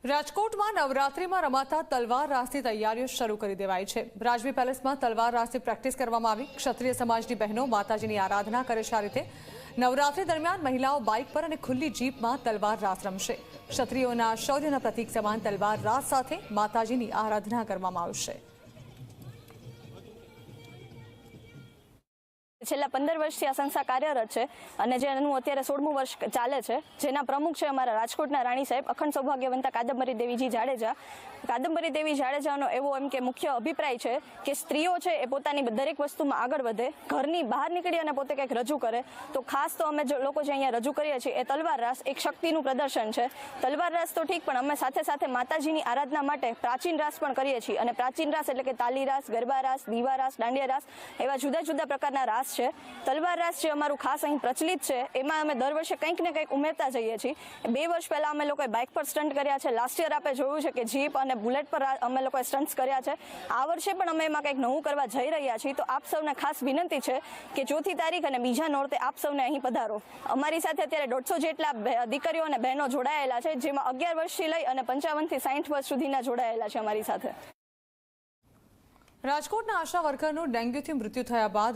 રાજકોટમાં નવરાત્રીમાં રમાતા તલવાર રાસની તૈયારીઓ શરૂ કરી દેવાઈ છે। રાજવી પેલેસમાં તલવાર રાસની પ્રેક્ટિસ કરવામાં આવી। ક્ષત્રિય સમાજની બહેનો માતાજીની આરાધના કરે છે। આ રીતે નવરાત્રી દરમિયાન મહિલાઓ બાઇક પર અને ખુલ્લી જીપમાં તલવાર રાસ રમશે। ક્ષત્રિયોના શૌર્યના પ્રતીક સમાન તલવાર રાસ સાથે માતાજીની આરાધના કરવામાં આવશે। છેલ્લા 15 વર્ષથી આ સંસ્થા કાર્યરત છે અને જેનું અત્યારે 16મું વર્ષ ચાલે છે, જેના પ્રમુખ છે અમારા રાજકોટના રાણી સાહેબ અખંડ સૌભાગ્યવંતા કાદંબરી દેવીજી જાડેજા। કાદંબરી દેવી જાડેજાનો એવો એમ કે મુખ્ય અભિપ્રાય છે કે સ્ત્રીઓ છે એ પોતાની દરેક વસ્તુમાં આગળ વધે, ઘરની બહાર નીકળી અને પોતે કંઈક રજૂ કરે। તો ખાસ તો અમે લોકો જે અહીંયા રજૂ કરીએ છીએ એ તલવાર રાસ એક શક્તિનું પ્રદર્શન છે। તલવાર રાસ તો ઠીક, પણ અમે સાથે સાથે માતાજીની આરાધના માટે પ્રાચીન રાસ પણ કરીએ છીએ અને પ્રાચીન રાસ એટલે કે તાલી રાસ, ગરબા રાસ, દીવા રાસ, દાંડિયા રાસ એવા જુદા જુદા પ્રકારના રાસ છે। તલવાર રાસ જે અમારું ખાસ અહીં પ્રચલિત છે એમાં અમે દર વર્ષે કંઈક ને કંઈક ઉમેરતા જઈએ છીએ। 2 વર્ષ પહેલા અમે લોકોએ બાઇક પર સ્ટન્ટ કર્યા છે। લાસ્ટ યર આપણે જોયું છે કે જીપ અને બુલેટ પર અમે લોકોએ સ્ટન્ટ્સ કર્યા છે। આ વર્ષે પણ અમે એમાં કંઈક નવું કરવા જઈ રહ્યા છીએ। તો આપ સૌને ખાસ વિનંતી છે કે 4મી તારીખ અને બીજા નોરતે આપ સૌને અહીં પધારો। અમારી સાથે અત્યારે 150 જેટલા દીકરીઓ અને બહેનો જોડાયેલા છે, જેમાં 11 વર્ષથી લઈ અને 55 થી 60 વર્ષ સુધીના જોડાયેલા છે અમારી સાથે। રાજકોટના આશા વર્કરનું ડેન્ગ્યુથી મૃત્યુ થયા બાદ